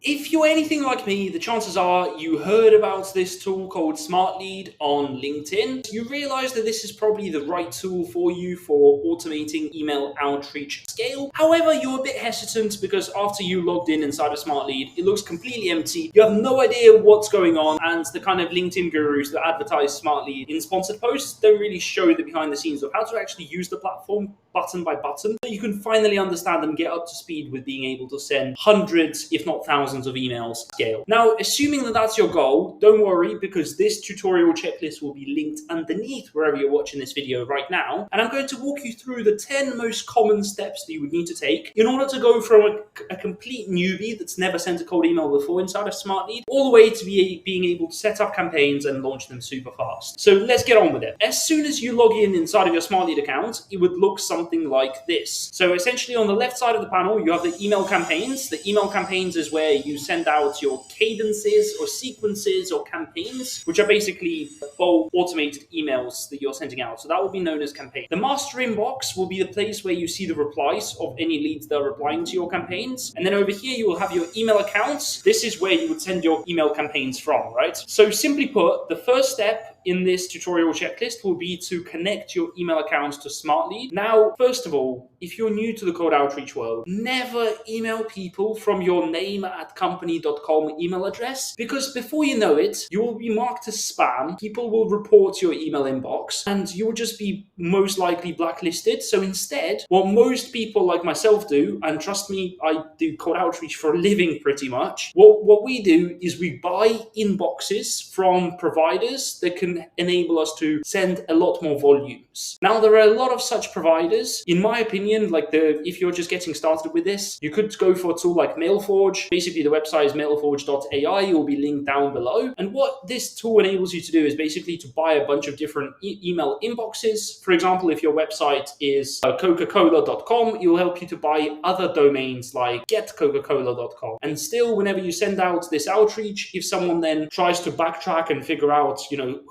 If you're anything like me, the chances are you heard about this tool called Smartlead on LinkedIn. You realize that this is probably the right tool for you for automating email outreach at scale. However, you're a bit hesitant because after you logged in inside of Smartlead, it looks completely empty. You have no idea what's going on, and the kind of LinkedIn gurus that advertise Smartlead in sponsored posts don't really show the behind the scenes of how to actually use the platform button by button, so you can finally understand and get up to speed with being able to send hundreds, if not thousands of emails at scale. Now, assuming that that's your goal, don't worry, because this tutorial checklist will be linked underneath wherever you're watching this video right now. And I'm going to walk you through the 10 most common steps that you would need to take in order to go from a complete newbie that's never sent a cold email before inside of Smartlead, all the way to being able to set up campaigns and launch them super fast. So let's get on with it. As soon as you log in inside of your Smartlead account, it would look something like this. So essentially on the left side of the panel, you have the email campaigns. The email campaigns is where you send out your cadences or sequences or campaigns, which are basically bulk automated emails that you're sending out. So that will be known as campaign. The master inbox will be the place where you see the replies of any leads that are replying to your campaigns. And then over here, you will have your email accounts. This is where you would send your email campaigns from, right? So simply put, the first step in this tutorial checklist will be to connect your email accounts to Smartlead. Now, first of all, if you're new to the cold outreach world, never email people from your name@company.com email address, because before you know it, you will be marked as spam. People will report your email inbox and you will just be most likely blacklisted. So instead, what most people like myself do, and trust me, I do cold outreach for a living pretty much, what we do is we buy inboxes from providers that can enable us to send a lot more volumes. Now, there are a lot of such providers. In my opinion, if you're just getting started with this, you could go for a tool like MailForge. Basically, the website is mailforge.ai. It will be linked down below. And what this tool enables you to do is basically to buy a bunch of different email inboxes. For example, if your website is coca-cola.com, it will help you to buy other domains like getcoca-cola.com. And still, whenever you send out this outreach, if someone then tries to backtrack and figure out,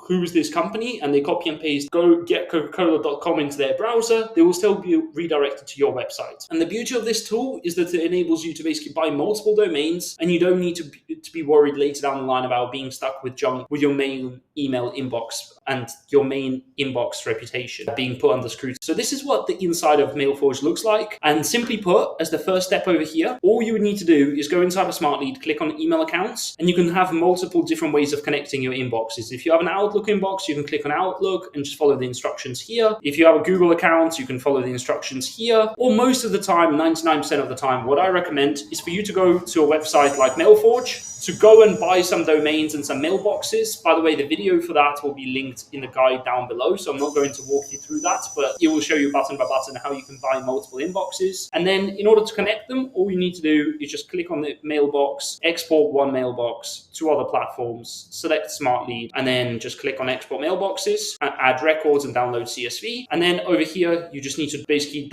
who's this company, and they copy and paste go get coca-cola.com into their browser, they will still be redirected to your website. And the beauty of this tool is that it enables you to basically buy multiple domains, and you don't need to be worried later down the line about being stuck with junk with your main email inbox and your main inbox reputation being put under scrutiny. So this is what the inside of MailForge looks like. And simply put, as the first step over here, all you would need to do is go inside of Smartlead, click on email accounts, and you can have multiple different ways of connecting your inboxes. If you have an Outlook inbox, you can click on Outlook and just follow the instructions here. If you have a Google account, you can follow the instructions here. Or most of the time, 99% of the time, what I recommend is for you to go to a website like MailForge, to go and buy some domains and some mailboxes. By the way, the video for that will be linked in the guide down below, so I'm not going to walk you through that, but it will show you button by button how you can buy multiple inboxes. And then in order to connect them, all you need to do is just click on the mailbox, export one mailbox to other platforms, select Smartlead, and then just click on export mailboxes, add records and download CSV. And then over here, you just need to basically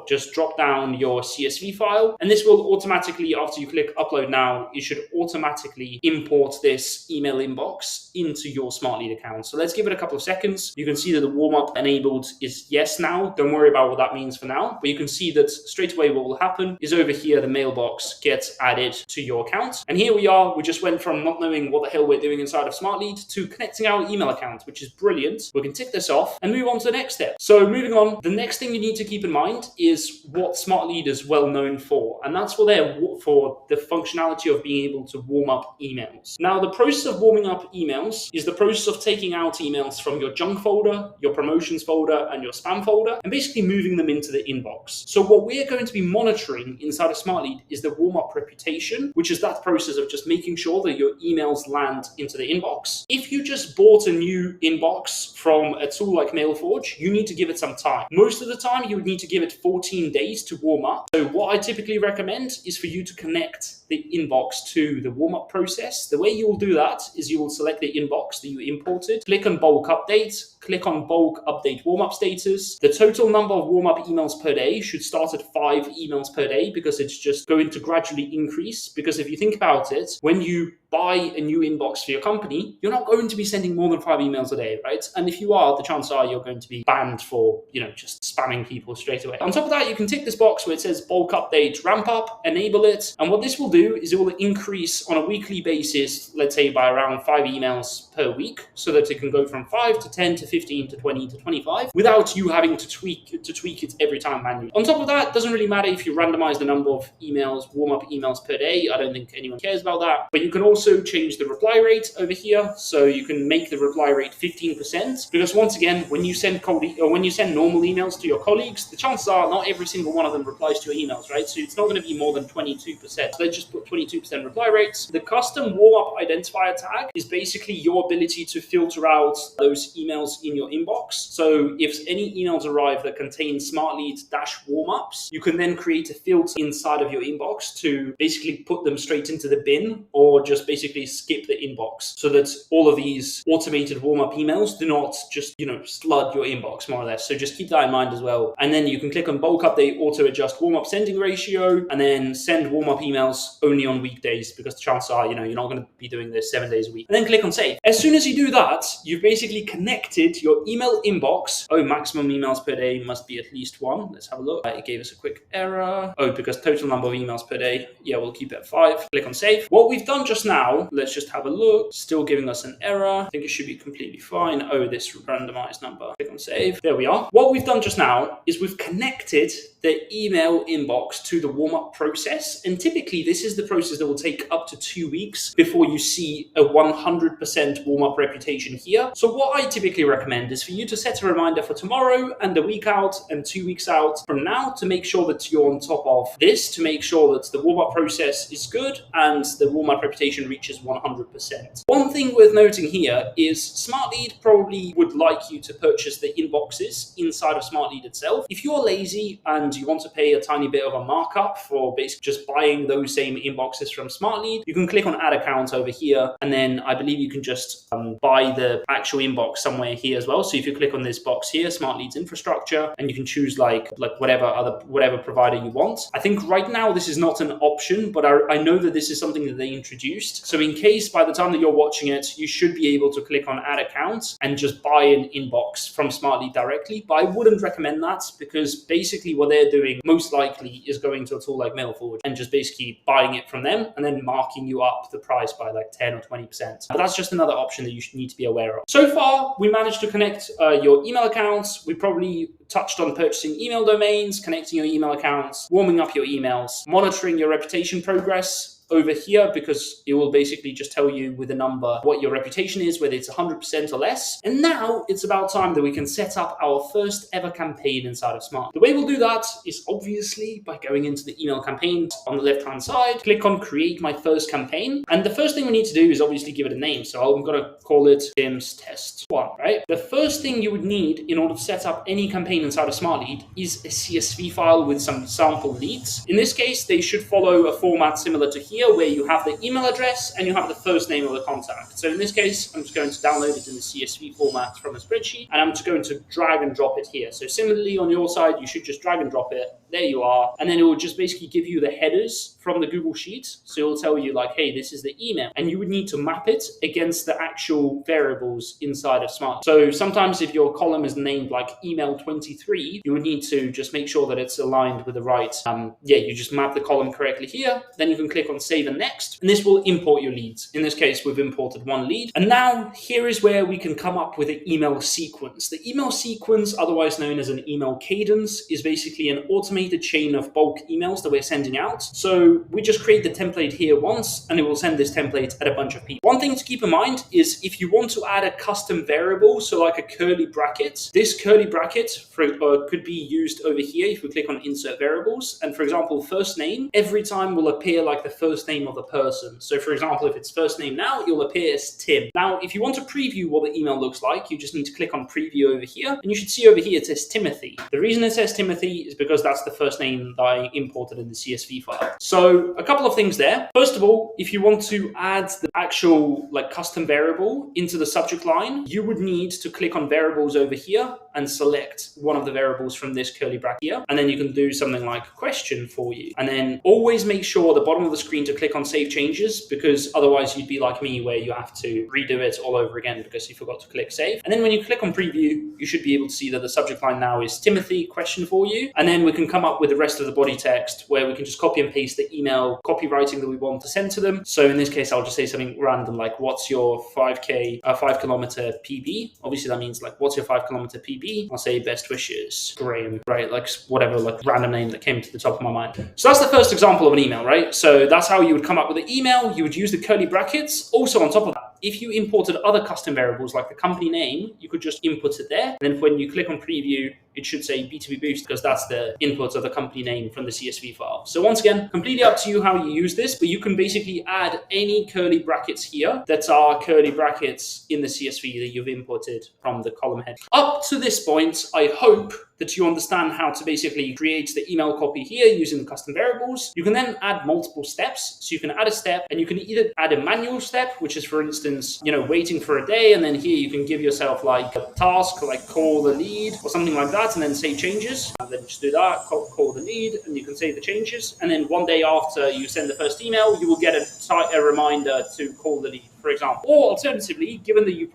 just drop down your CSV file. And this will automatically, after you click upload now, it should automatically import this email inbox into your Smartlead account. So let's give it a couple of seconds. You can see that the warm-up enabled is yes now. Don't worry about what that means for now, but you can see that straight away what will happen is over here, the mailbox gets added to your account. And here we are. We just went from not knowing what the hell we're doing inside of Smartlead to connecting our email account, which is brilliant. We can tick this off and move on to the next step. So moving on, the next thing you need to keep in mind is what Smartlead is well known for. And that's for the functionality of being able to warm up emails. Now, the process of warming up emails is the process of taking out emails from your junk folder, your promotions folder, and your spam folder, and basically moving them into the inbox. So what we're going to be monitoring inside of Smartlead is the warm up reputation, which is that process of just making sure that your emails land into the inbox. If you just bought a new inbox from a tool like MailForge, you need to give it some time. Most of the time, you would need to give it 14 days to warm up. So what I typically recommend is for you to connect the inbox to the warm-up process. The way you will do that is you will select the inbox that you imported, click on bulk update, click on bulk update warm-up status. The total number of warm-up emails per day should start at 5 emails per day, because it's just going to gradually increase. Because if you think about it, when you buy a new inbox for your company, you're not going to be sending more than 5 emails a day, right? And if you are, the chances are you're going to be banned for, just spamming people straight away. On top of that, you can tick this box where it says bulk update ramp up, enable it. And what this will do do is it will increase on a weekly basis, let's say by around 5 emails per week, so that it can go from 5 to 10 to 15 to 20 to 25 without you having to tweak it every time manually. On top of that, it doesn't really matter if you randomize the number of emails, warm-up emails per day. I don't think anyone cares about that. But you can also change the reply rate over here. So you can make the reply rate 15%, because once again, when you send normal emails to your colleagues, the chances are not every single one of them replies to your emails, right? So it's not going to be more than 22%. So let's just put 22% reply rates. The custom warm-up identifier tag is basically your ability to filter out those emails in your inbox. So if any emails arrive that contain Smartlead-warm-ups, you can then create a filter inside of your inbox to basically put them straight into the bin, or just basically skip the inbox, so that all of these automated warm-up emails do not just, flood your inbox more or less. So just keep that in mind as well. And then you can click on bulk update, auto adjust warm-up sending ratio, and then send warm-up emails only on weekdays, because the chances are, you're not going to be doing this 7 days a week. And then click on save. As soon as you do that, you've basically connected your email inbox. Oh, maximum emails per day must be at least 1. Let's have a look. It gave us a quick error. Oh, because total number of emails per day. Yeah, we'll keep it at 5. Click on save. What we've done just now, let's just have a look. Still giving us an error. I think it should be completely fine. Oh, this randomized number. Click on save. There we are. What we've done just now is we've connected the email inbox to the warm-up process. And typically this is the process that will take up to 2 weeks before you see a 100% warm-up reputation here. So what I typically recommend is for you to set a reminder for tomorrow and a week out and 2 weeks out from now to make sure that you're on top of this, to make sure that the warm-up process is good and the warm-up reputation reaches 100%. One thing worth noting here is Smartlead probably would like you to purchase the inboxes inside of Smartlead itself. If you're lazy and you want to pay a tiny bit of a markup for basically just buying those same inboxes from Smartlead, you can click on add account over here, and then I believe you can just buy the actual inbox somewhere here as well. So if you click on this box here, Smartlead's infrastructure, and you can choose like whatever provider you want. I think right now this is not an option, but I know that this is something that they introduced. So in case by the time that you're watching it, you should be able to click on add account and just buy an inbox from Smartlead directly. But I wouldn't recommend that, because basically what they're doing most likely is going to a tool like MailForward and just basically buying it from them and then marking you up the price by like 10 or 20%. But that's just another option that you should need to be aware of. So far, we managed to connect your email accounts. We probably touched on purchasing email domains, connecting your email accounts, warming up your emails, monitoring your reputation progress over here, because it will basically just tell you with a number what your reputation is, whether it's 100% or less. And now it's about time that we can set up our first ever campaign inside of Smart. The way we'll do that is obviously by going into the email campaign on the left-hand side, click on create my first campaign. And the first thing we need to do is obviously give it a name. So I'm going to call it Tim's Test 1, right? The first thing you would need in order to set up any campaign inside of Smartlead is a CSV file with some sample leads. In this case, they should follow a format similar to here, where you have the email address and you have the first name of the contact. So in this case, I'm just going to download it in the CSV format from a spreadsheet, and I'm just going to drag and drop it here. So similarly on your side, you should just drag and drop it. There you are. And then it will just basically give you the headers from the Google Sheet. So it will tell you like, hey, this is the email. And you would need to map it against the actual variables inside of Smart. So sometimes if your column is named like email 23, you would need to just make sure that it's aligned with the right, you just map the column correctly here. Then you can click on save and next, and this will import your leads. In this case, we've imported 1 lead. And now here is where we can come up with an email sequence. The email sequence, otherwise known as an email cadence, is basically an automated chain of bulk emails that we're sending out. So we just create the template here once, and it will send this template at a bunch of people. One thing to keep in mind is if you want to add a custom variable, so like a curly bracket, this curly bracket could be used over here if we click on insert variables. And for example, first name every time will appear like the first name of the person. So for example, if it's first name now, it will appear as Tim. Now, if you want to preview what the email looks like, you just need to click on preview over here, and you should see over here it says Timothy. The reason it says Timothy is because that's the first name that I imported in the CSV file. So a couple of things there. First of all, if you want to add the actual like custom variable into the subject line, you would need to click on variables over here and select one of the variables from this curly bracket here. And then you can do something like question for you. And then always make sure at the bottom of the screen to click on save changes, because otherwise you'd be like me where you have to redo it all over again because you forgot to click save. And then when you click on preview, you should be able to see that the subject line now is Timothy question for you. And then we can come up with the rest of the body text where we can just copy and paste the email copywriting that we want to send to them. So in this case, I'll just say something random like, what's your 5 kilometer PB? Obviously that means like, what's your 5 kilometer PB? I'll say best wishes, Graham, right? Like whatever, like random name that came to the top of my mind. So that's the first example of an email, right? So that's how you would come up with the email. You would use the curly brackets. Also on top of that, if you imported other custom variables like the company name, you could just input it there. And then when you click on preview, it should say B2B Boost because that's the input of the company name from the CSV file. So once again, completely up to you how you use this, but you can basically add any curly brackets here that are curly brackets in the CSV that you've imported from the column head. Up to this point, I hope that you understand how to basically create the email copy here using the custom variables. You can then add multiple steps. So you can add a step and you can either add a manual step, which is for instance, waiting for a day. And then here you can give yourself like a task, like call the lead or something like that, and then save changes. And then just do that, call the lead, and you can save the changes. And then one day after you send the first email, you will get a reminder to call the lead, for example. Or alternatively, given that you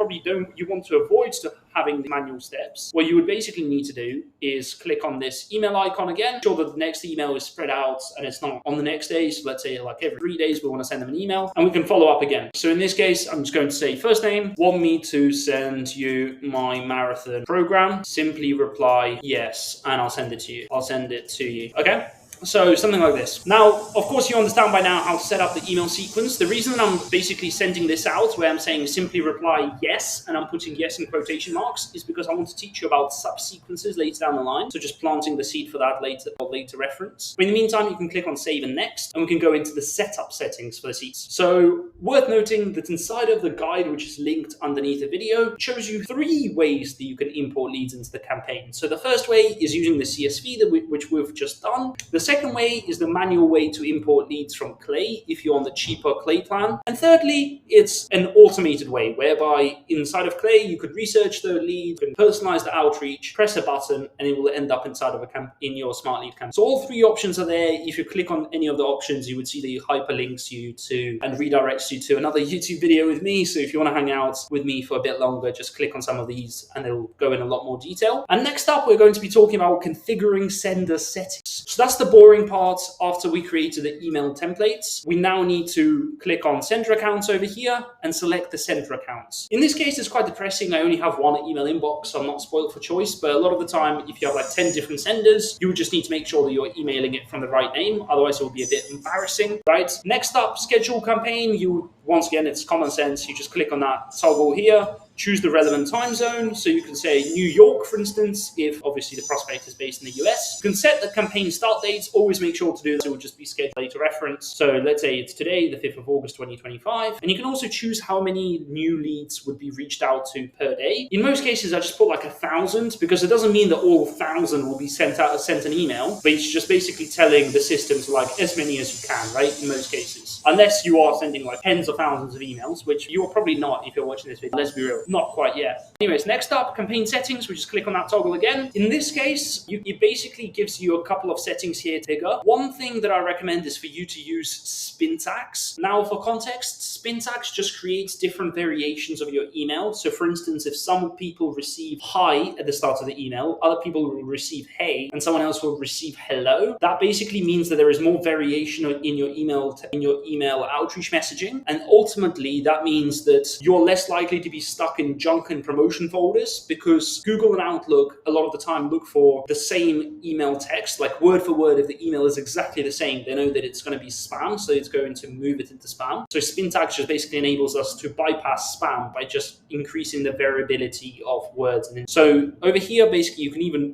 want to avoid having the manual steps, what you would basically need to do is click on this email icon again, ensure that the next email is spread out and it's not on the next day. So let's say like every 3 days, we want to send them an email and we can follow up again. So in this case, I'm just going to say first name, want me to send you my marathon program, simply reply yes, and I'll send it to you. I'll send it to you. Okay. So something like this. Now, of course, you understand by now how to set up the email sequence. The reason that I'm basically sending this out where I'm saying simply reply yes, and I'm putting yes in quotation marks, is because I want to teach you about subsequences later down the line. So just planting the seed for that later reference. In the meantime, you can click on save and next, and we can go into the setup settings for the seeds. So worth noting that inside of the guide, which is linked underneath the video, it shows you 3 ways that you can import leads into the campaign. So the first way is using the CSV which we've just done. The second way is the manual way to import leads from Clay if you're on the cheaper Clay plan. And thirdly, it's an automated way whereby inside of Clay, you could research the lead, you can personalize the outreach, press a button, and it will end up inside of in your Smart Lead campaign. So all 3 options are there. If you click on any of the options, you would see that it hyperlinks you to and redirects you to another YouTube video with me. So if you want to hang out with me for a bit longer, just click on some of these and it'll go in a lot more detail. And next up, we're going to be talking about configuring sender settings. So that's the boring part. After we created the email templates, we now need to click on sender accounts over here and select the sender accounts. In this case, it's quite depressing. I only have one email inbox, so I'm not spoiled for choice. But a lot of the time, if you have like 10 different senders, you would just need to make sure that you're emailing it from the right name. Otherwise, it will be a bit embarrassing, right? Next up, schedule campaign. Once again, it's common sense. You just click on that toggle here, choose the relevant time zone. So you can say New York, for instance, if obviously the prospect is based in the US. You can set the campaign start dates. Always make sure to do this. It will just be scheduled later reference. So let's say it's today, the 5th of August, 2025. And you can also choose how many new leads would be reached out to per day. In most cases, I just put like 1,000 because it doesn't mean that all 1,000 will be sent an email, but it's just basically telling the system to like as many as you can, right? In most cases, unless you are sending like tens of thousands of emails, which you are probably not if you're watching this video. Let's be real, not quite yet. Anyways, next up, campaign settings. We just click on that toggle again. In this case, it basically gives you a couple of settings here to figure. One thing that I recommend is for you to use Spintax. Now, for context, Spintax just creates different variations of your email. So for instance, if some people receive hi at the start of the email, other people will receive hey, and someone else will receive hello. That basically means that there is more variation in your email outreach messaging. And ultimately, that means that you're less likely to be stuck in junk and promotion folders because Google and Outlook a lot of the time look for the same email text, like word for word. If the email is exactly the same, they know that it's going to be spam, so it's going to move it into spam. So Spintax just basically enables us to bypass spam by just increasing the variability of words. And so over here, basically,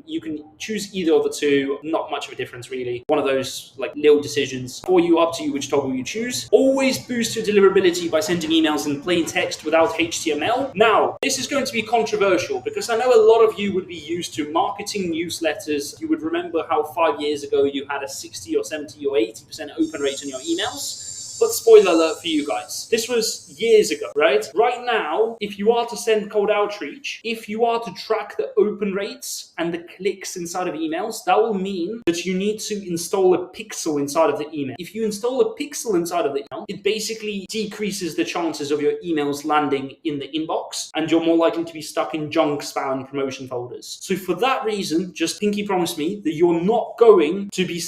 you can choose either of the two. Not much of a difference, really. One of those like little decisions for you, up to you which toggle you choose. Always boost your deliverability by sending emails in plain text without HTML. Now, this is going to be controversial because I know a lot of you would be used to marketing newsletters. You would remember how 5 years ago you had a 60 or 70 or 80% open rate on your emails. But spoiler alert for you guys, this was years ago, right? Right now, if you are to send cold outreach, if you are to track the open rates and the clicks inside of emails, that will mean that you need to install a pixel inside of the email. If you install a pixel inside of the email, it basically decreases the chances of your emails landing in the inbox, and you're more likely to be stuck in junk, spam, and promotion folders. So for that reason, just pinky promise me that you're not going to be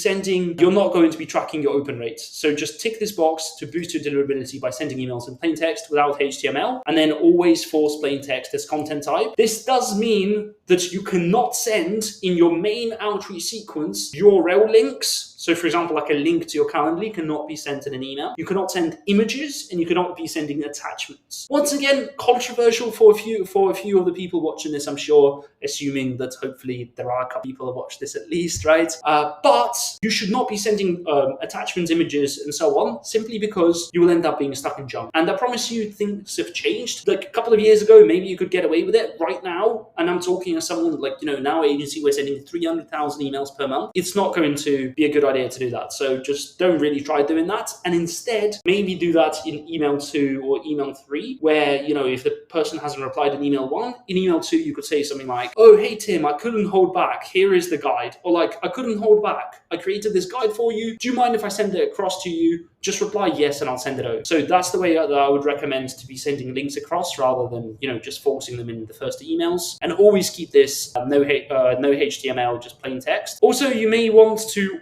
tracking your open rates. So just tick this box to boost your deliverability by sending emails in plain text without HTML, and then always force plain text as content type. This does mean that you cannot send in your main outreach sequence URL links. So for example, like a link to your Calendly cannot be sent in an email. You cannot send images, and you cannot be sending attachments. Once again, controversial for a few of the people watching this, I'm sure, assuming that hopefully there are a couple people that watch this at least, right? But you should not be sending attachments, images, and so on, simply because you will end up being stuck in junk. And I promise you, things have changed. Like a couple of years ago, maybe you could get away with it. Right now, and I'm talking as someone like, now agency, we're sending 300,000 emails per month. It's not going to be a good idea to do that. So just don't really try doing that. And instead, maybe do that in email 2 or email 3, where, if the person hasn't replied in email 1, in email 2, you could say something like, oh, hey, Tim, I couldn't hold back. Here is the guide. Or like, I couldn't hold back. I created this guide for you. Do you mind if I send it across to you? Just reply yes, and I'll send it over. So that's the way that I would recommend to be sending links across, rather than, just forcing them in the first emails. And always keep this no HTML, just plain text. Also, you may want to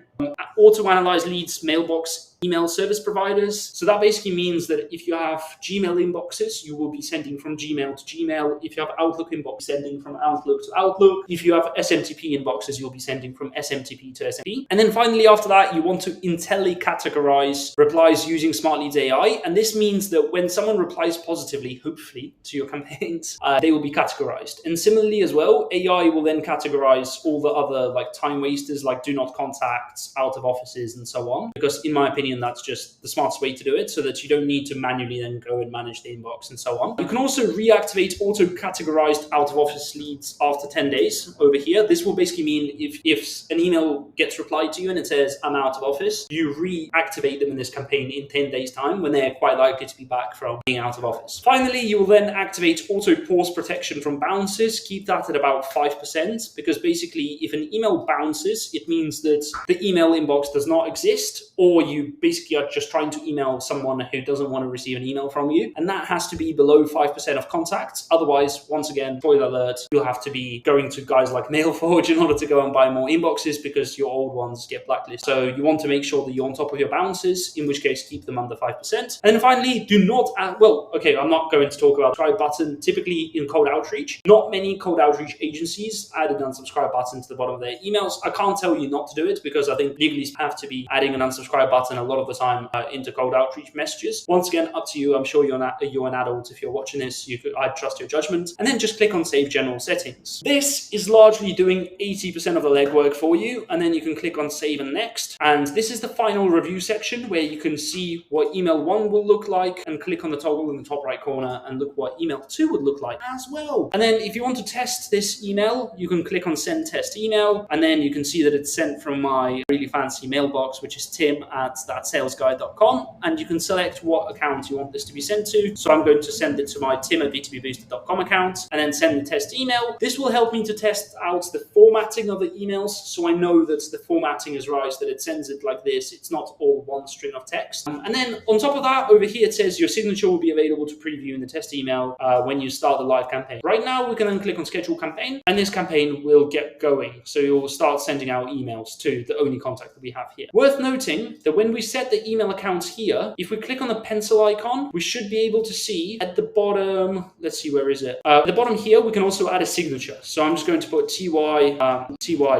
auto-analyze leads, mailbox, email service providers. So that basically means that if you have Gmail inboxes, you will be sending from Gmail to Gmail. If you have Outlook inbox, sending from Outlook to Outlook. If you have SMTP inboxes, you'll be sending from SMTP to SMTP. And then finally, after that, you want to categorize replies using Smartlead.ai. And this means that when someone replies positively, hopefully, to your campaigns, they will be categorized. And similarly as well, AI will then categorize all the other like time wasters, like do not contact, out of offices, and so on. Because in my opinion, that's just the smartest way to do it, so that you don't need to manually then go and manage the inbox and so on. You can also reactivate auto-categorized out-of-office leads after 10 days over here. This will basically mean if an email gets replied to you and it says, I'm out of office, you reactivate them in this campaign in 10 days time, when they're quite likely to be back from being out of office. Finally, you will then activate auto-pause protection from bounces. Keep that at about 5%, because basically if an email bounces, it means that the email inbox does not exist, or you basically are just trying to email someone who doesn't want to receive an email from you. And that has to be below 5% of contacts. Otherwise, once again, spoiler alert, you'll have to be going to guys like MailForge in order to go and buy more inboxes, because your old ones get blacklisted. So you want to make sure that you're on top of your bounces, in which case keep them under 5%. And then finally, do not add, I'm not going to talk about subscribe button. Typically in cold outreach, not many cold outreach agencies add an unsubscribe button to the bottom of their emails. I can't tell you not to do it, because I think legally have to be adding an unsubscribe button a lot of the time into cold outreach messages. Once again, up to you. I'm sure you're an adult. If you're watching this, I trust your judgment. And then just click on Save General Settings. This is largely doing 80% of the legwork for you. And then you can click on Save and Next. And this is the final review section, where you can see what email 1 will look like, and click on the toggle in the top right corner and look what email 2 would look like as well. And then if you want to test this email, you can click on Send Test Email. And then you can see that it's sent from my really fancy mailbox, which is tim@thatsalesguy.com, and you can select what account you want this to be sent to. So I'm going to send it to my tim@b2bboosted.com account, and then send the test email. This will help me to test out the formatting of the emails, so I know that the formatting is right, that it sends it like this. It's not all one string of text. And then on top of that, over here it says your signature will be available to preview in the test email when you start the live campaign. Right now, we can then click on Schedule Campaign, and this campaign will get going. So you'll start sending out emails to the only contact that we have here. Worth noting that when we set the email accounts here, if we click on the pencil icon, we should be able to see at the bottom, let's see, where is it? At the bottom here, we can also add a signature. So I'm just going to put TY,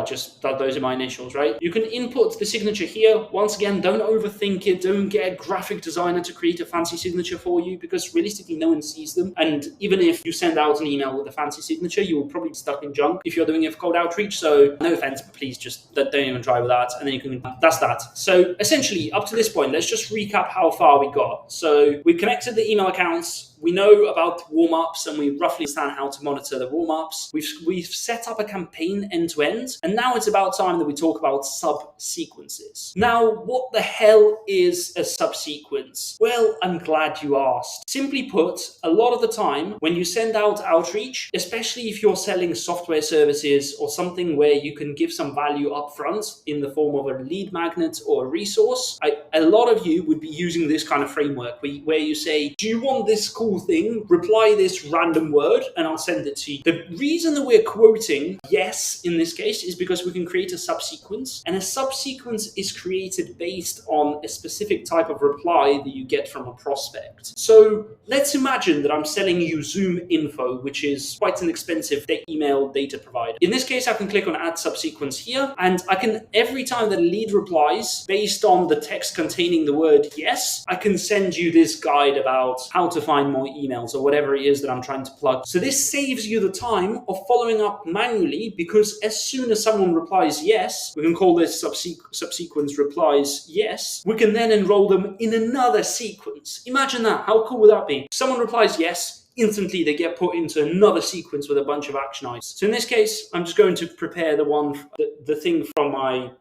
just those are my initials, right? You can input the signature here. Once again, don't overthink it. Don't get a graphic designer to create a fancy signature for you, because realistically, no one sees them. And even if you send out an email with a fancy signature, you will probably be stuck in junk if you're doing it for cold outreach. So no offense, but please just don't even try with that. And then you can, that's that. So essentially, up to this point, let's just recap how far we got. So we connected the email accounts We know about warm-ups and we roughly understand how to monitor the warm-ups. We've set up a campaign end-to-end, and now it's about time that we talk about subsequences. Now, what the hell is a subsequence? Well, I'm glad you asked. Simply put, a lot of the time when you send out outreach, especially if you're selling software services or something where you can give some value upfront in the form of a lead magnet or a resource, a lot of you would be using this kind of framework where you say, do you want this cool thing? Reply this random word and I'll send it to you. The reason that we're quoting yes in this case is because we can create a subsequence, and a subsequence is created based on a specific type of reply that you get from a prospect. So let's imagine that I'm selling you Zoom info, which is quite an expensive email data provider. In this case, I can click on add subsequence here, and I can, every time that a lead replies based on the text containing the word yes, I can send you this guide about how to find more emails or whatever it is that I'm trying to plug. So this saves you the time of following up manually, because as soon as someone replies yes, we can call this subsequence replies yes, we can then enroll them in another sequence. Imagine that. How cool would that be? Someone replies yes, instantly they get put into another sequence with a bunch of action items. So in this case, I'm just going to prepare the thing from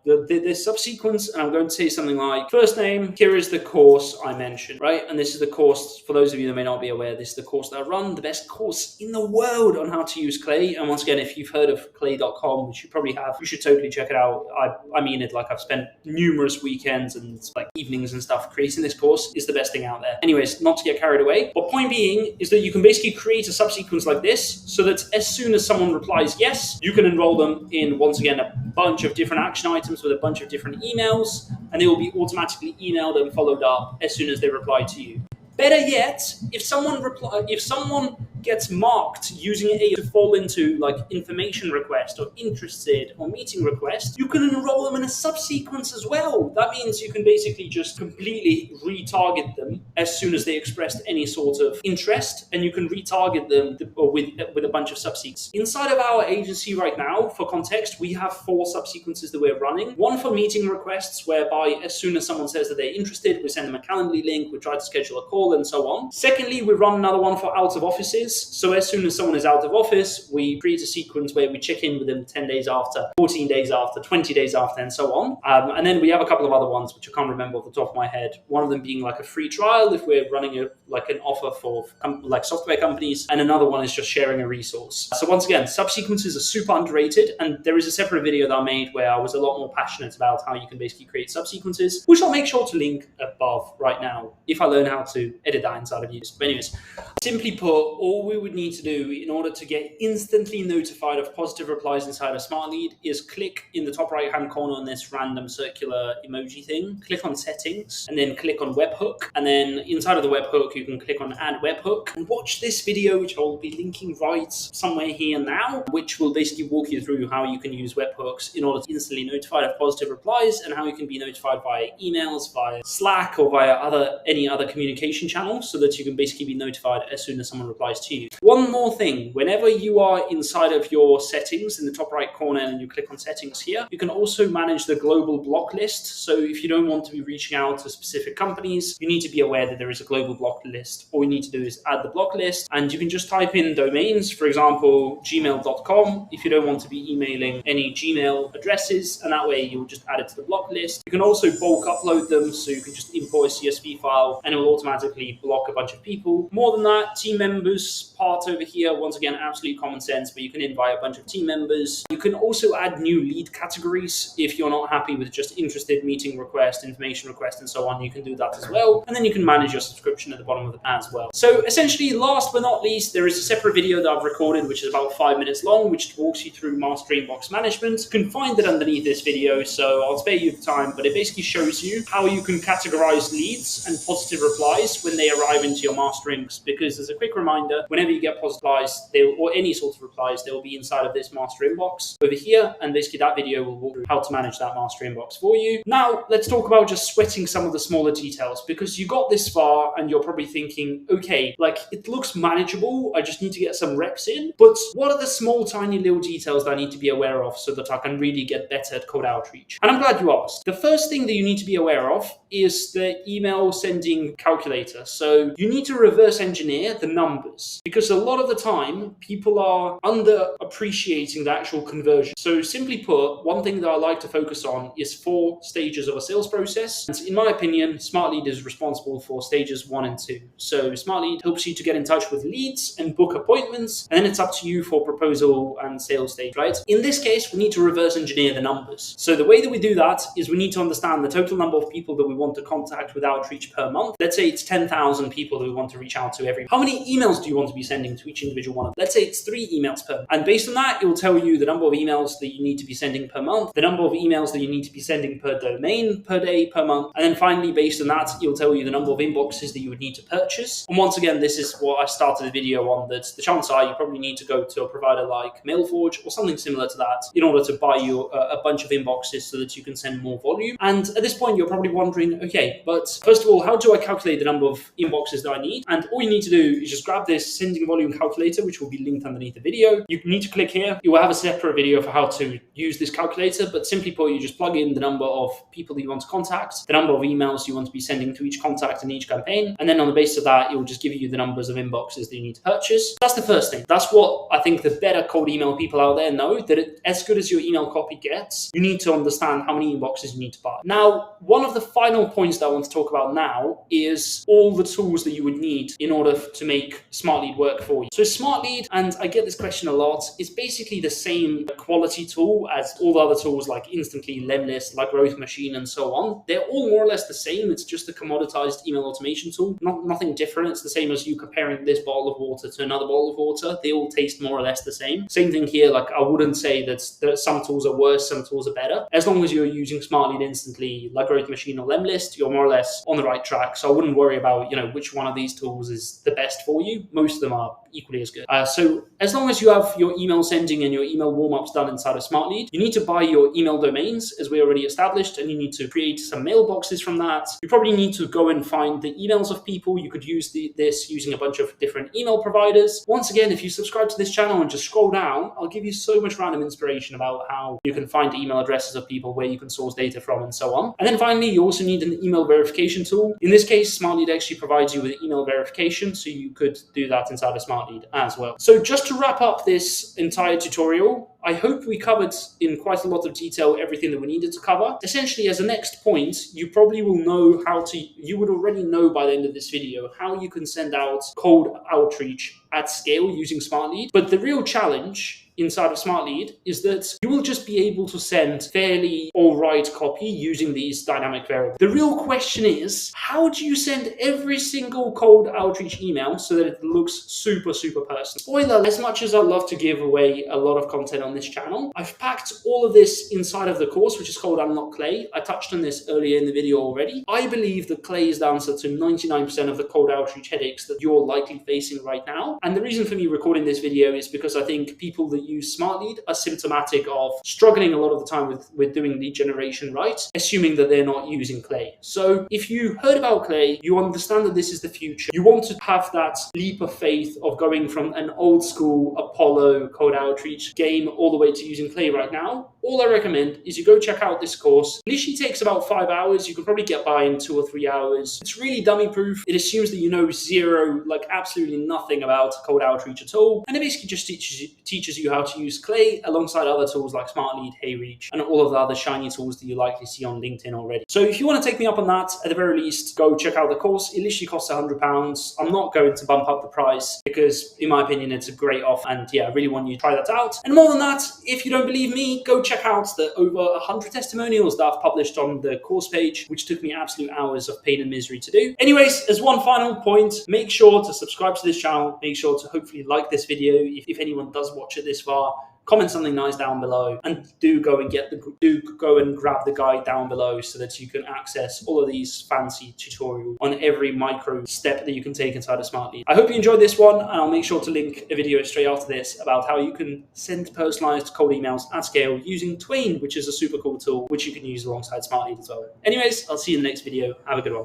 this subsequence, and I'm going to say something like, first name, here is the course I mentioned, right? And this is the course, for those of you that may not be aware, this is the course that I run, the best course in the world on how to use Clay. And once again, if you've heard of clay.com, which you probably have, you should totally check it out. I mean it, like I've spent numerous weekends and like evenings and stuff creating this course. Is the best thing out there. Anyways, not to get carried away, but point being is that you can basically create a subsequence like this so that as soon as someone replies yes, you can enroll them in, once again, a bunch of different action items with a bunch of different emails, and they will be automatically emailed and followed up as soon as they reply to you. Better yet, if someone gets marked using AI to fall into like information request or interested or meeting request, you can enroll them in a subsequence as well. That means you can basically just completely retarget them as soon as they expressed any sort of interest, and you can retarget them with a bunch of subsequences. Inside of our agency right now, for context, we have 4 subsequences that we're running. One for meeting requests, whereby as soon as someone says that they're interested, we send them a Calendly link, we try to schedule a call and so on. Secondly, we run another one for out of offices. So as soon as someone is out of office, we create a sequence where we check in with them 10 days after, 14 days after, 20 days after, and so on. And then we have a couple of other ones, which I can't remember off the top of my head. One of them being like a free trial if we're running an offer for like software companies, and another one is just sharing a resource. So once again, subsequences are super underrated, and there is a separate video that I made where I was a lot more passionate about how you can basically create subsequences, which I'll make sure to link above right now if I learn how to edit that inside of Use. But anyways, simply put, all we would need to do in order to get instantly notified of positive replies inside of Smartlead is click in the top right hand corner on this random circular emoji thing, click on settings, and then click on webhook, and then inside of the webhook you can click on add webhook and watch this video, which I'll be linking right somewhere here now, which will basically walk you through how you can use webhooks in order to instantly notify of positive replies, and how you can be notified via emails, via Slack, or via any other communication channels, so that you can basically be notified as soon as someone replies to you. One more thing, whenever you are inside of your settings in the top right corner and you click on settings here, you can also manage the global block list. So if you don't want to be reaching out to specific companies, you need to be aware that there is a global block list. All you need to do is add the block list, and you can just type in domains, for example, gmail.com, if you don't want to be emailing any Gmail addresses, and that way you'll just add it to the block list. You can also bulk upload them, so you can just import a CSV file and it will automatically block a bunch of people. More than that, team members part over here, once again, absolute common sense, but you can invite a bunch of team members. You can also add new lead categories if you're not happy with just interested, meeting request, information request, and so on. You can do that as well. And then you can manage your subscription at the bottom of it as well. So essentially, last but not least, there is a separate video that I've recorded, which is about 5 minutes long, which walks you through master inbox management. You can find it underneath this video, so I'll spare you the time, but it basically shows you how you can categorize leads and positive replies when they arrive into your master inbox. Because as a quick reminder, reminder, whenever you get positive replies, or any sort of replies, they will be inside of this master inbox over here. And basically that video will walk through how to manage that master inbox for you. Now, let's talk about just sweating some of the smaller details, because you got this far and you're probably thinking, okay, like it looks manageable. I just need to get some reps in. But what are the small, tiny little details that I need to be aware of so that I can really get better at cold outreach? And I'm glad you asked. The first thing that you need to be aware of is the email sending calculator. So you need to reverse engineer the numbers, because a lot of the time people are underappreciating the actual conversion. So simply put, one thing that I like to focus on is 4 stages of a sales process. And in my opinion, Smartlead is responsible for stages 1 and 2. So Smartlead helps you to get in touch with leads and book appointments, and then it's up to you for proposal and sales stage, right? In this case, we need to reverse engineer the numbers. So the way that we do that is we need to understand the total number of people that we want to contact with outreach per month. Let's say it's 10,000 people that we want to reach out to every month. How many emails do you want to be sending to each individual one of them? Let's say it's 3 emails per month. And based on that, it will tell you the number of emails that you need to be sending per month, the number of emails that you need to be sending per domain, per day, per month. And then finally, based on that, it will tell you the number of inboxes that you would need to purchase. And once again, this is what I started the video on, that the chances are you probably need to go to a provider like MailForge or something similar to that in order to buy you a bunch of inboxes so that you can send more volume. And at this point, you're probably wondering, okay, but first of all, how do I calculate the number of inboxes that I need? And all you need to do is just grab this sending volume calculator, which will be linked underneath the video. You need to click here. You will have a separate video for how to use this calculator, but simply put, you just plug in the number of people that you want to contact, the number of emails you want to be sending to each contact in each campaign, and then on the basis of that, it will just give you the numbers of inboxes that you need to purchase. That's the first thing. That's what I think the better cold email people out there know, that as good as your email copy gets, you need to understand how many inboxes you need to buy. Now, one of the final points that I want to talk about now is all the tools that you would need in order to make Smartlead work for you. So Smartlead, and I get this question a lot, is basically the same quality tool as all the other tools like Instantly, Lemlist, like Growth Machine, and so on. They're all more or less the same. It's just a commoditized email automation tool. Nothing different. It's the same as you comparing this bottle of water to another bottle of water. They all taste more or less the same. Same thing here. Like, I wouldn't say that some tools are worse, some tools are better. As long as you're using Smartlead Instantly, like Growth Machine or Lemlist, you're more or less on the right track. So I wouldn't worry about, which one of these tools is the best for you. Most of them are equally as good. So as long as you have your email sending and your email warm-ups done inside of Smartlead, you need to buy your email domains, as we already established, and you need to create some mailboxes from that. You probably need to go and find the emails of people. You could use this using a bunch of different email providers. Once again, if you subscribe to this channel and just scroll down, I'll give you so much random inspiration about how you can find email addresses of people, where you can source data from, and so on. And then finally, you also need an email verification tool. In this case, Smartlead actually provides you with email verification, so you could do that inside of Smartlead as well. So just to wrap up this entire tutorial, I hope we covered in quite a lot of detail everything that we needed to cover. Essentially, as a next point, you probably will know you would already know by the end of this video how you can send out cold outreach at scale using Smartlead. But the real challenge inside of Smartlead is that you will just be able to send fairly alright copy using these dynamic variables. The real question is, how do you send every single cold outreach email so that it looks super, super personal? Spoiler, as much as I'd love to give away a lot of content on this channel, I've packed all of this inside of the course, which is called Unlock Clay. I touched on this earlier in the video already. I believe that Clay is the answer to 99% of the cold outreach headaches that you're likely facing right now. And the reason for me recording this video is because I think people that use Smartlead are symptomatic of struggling a lot of the time with doing lead generation right, assuming that they're not using Clay. So if you heard about Clay, you understand that this is the future. You want to have that leap of faith of going from an old school Apollo cold outreach game all the way to using Clay right now. All I recommend is you go check out this course. It literally takes about 5 hours. You can probably get by in 2 or 3 hours. It's really dummy proof. It assumes that you know zero, like absolutely nothing about cold outreach at all. And it basically just teaches you how to use Clay alongside other tools like Smartlead, HeyReach, and all of the other shiny tools that you likely see on LinkedIn already. So if you want to take me up on that, at the very least, go check out the course. It literally costs £100. I'm not going to bump up the price because, in my opinion, it's a great offer. And yeah, I really want you to try that out. And more than that, if you don't believe me, go check out the over 100 testimonials that I've published on the course page, which took me absolute hours of pain and misery to do. Anyways, as one final point, make sure to subscribe to this channel. Make sure to hopefully like this video if anyone does watch it this far. comment something nice down below, and do go and grab the guide down below so that you can access all of these fancy tutorials on every micro step that you can take inside of Smartlead. I hope you enjoyed this one, and I'll make sure to link a video straight after this about how you can send personalized cold emails at scale using Twain, which is a super cool tool which you can use alongside Smartlead as well. Anyways, I'll see you in the next video. Have a good one.